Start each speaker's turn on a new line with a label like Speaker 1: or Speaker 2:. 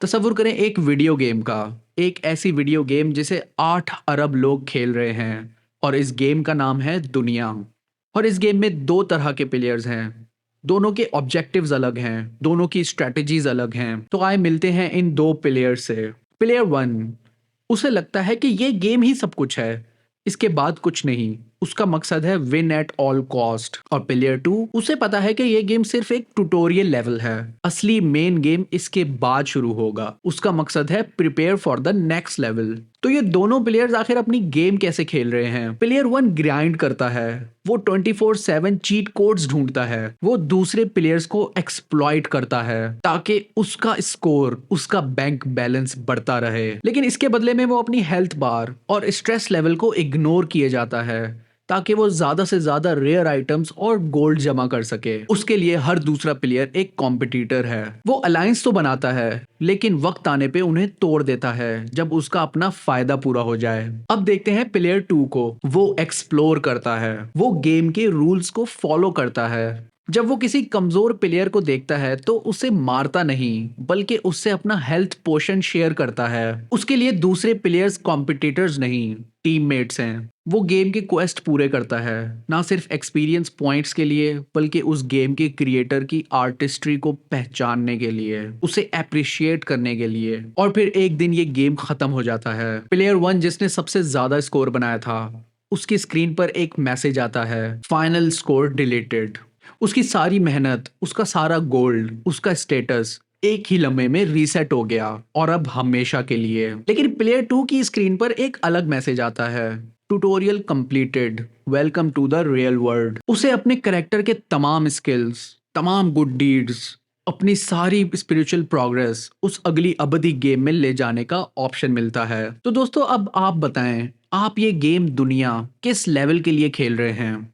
Speaker 1: तसव्वुर करें एक video game का, एक ऐसी वीडियो गेम जिसे 8 अरब लोग खेल रहे हैं और इस गेम का नाम है दुनिया। और इस गेम में 2 तरह के प्लेयर्स हैं। दोनों के ऑब्जेक्टिव्स अलग हैं, दोनों की स्ट्रैटेजीज अलग हैं। तो आए मिलते हैं इन 2 प्लेयर्स से। प्लेयर 1, उसे लगता है कि ये गेम ही सब कुछ है, इसके बाद कुछ नहीं। उसका मकसद है विन एट ऑल कॉस्ट। और प्लेयर 2, उसे पता है कि ये गेम सिर्फ एक ट्यूटोरियल लेवल है, असली मेन गेम इसके बाद शुरू होगा। उसका मकसद है prepare for the next level. तो ये दोनों प्लेयर्स आखिर अपनी गेम कैसे खेल रहे हैं? प्लेयर 1 ग्राइंड करता है, वो 24/7 चीट कोड्स ढूंढता है, वो दूसरे प्लेयर्स को एक्सप्लॉइट करता है ताकि उसका स्कोर, उसका बैंक बैलेंस बढ़ता रहे। लेकिन इसके बदले में वो अपनी हेल्थ बार और स्ट्रेस लेवल को इग्नोर किए जाता है ताकि वो ज्यादा से ज्यादा रेयर आइटम्स और गोल्ड जमा कर सके। उसके लिए हर दूसरा प्लेयर एक कॉम्पिटिटर है। वो अलायंस तो बनाता है लेकिन वक्त आने पे उन्हें तोड़ देता है जब उसका अपना फायदा पूरा हो जाए। अब देखते हैं प्लेयर 2 को। वो एक्सप्लोर करता है, वो गेम के रूल्स को फॉलो करता है। जब वो किसी कमजोर प्लेयर को देखता है तो उसे मारता नहीं बल्कि उससे अपना हेल्थ पोशन शेयर करता है। उसके लिए दूसरे प्लेयर्स कॉम्पिटिटर्स नहीं, टीममेट्स हैं। वो गेम के क्वेस्ट पूरे करता है, ना सिर्फ एक्सपीरियंस पॉइंट्स के लिए बल्कि उस गेम के क्रिएटर की आर्टिस्ट्री को पहचानने के लिए, उसे अप्रिशिएट करने के लिए। और फिर एक दिन ये गेम खत्म हो जाता है। प्लेयर 1 जिसने सबसे ज्यादा स्कोर बनाया था, उसकी स्क्रीन पर एक मैसेज आता है, फाइनल स्कोर डिलीटेड। उसकी सारी मेहनत, उसका सारा गोल्ड, उसका स्टेटस एक ही लम्हे में रीसेट हो गया और अब हमेशा के लिए। लेकिन प्लेयर 2 की स्क्रीन पर एक अलग मैसेज आता है, tutorial completed, welcome to the real world. उसे अपने करेक्टर के तमाम स्किल्स, तमाम गुड डीड्स, अपनी सारी स्पिरिचुअल प्रोग्रेस उस अगली अबदी गेम में ले जाने का ऑप्शन मिलता है। तो दोस्तों अब आप बताएं, आप ये गेम दुनिया किस लेवल के लिए खेल रहे हैं?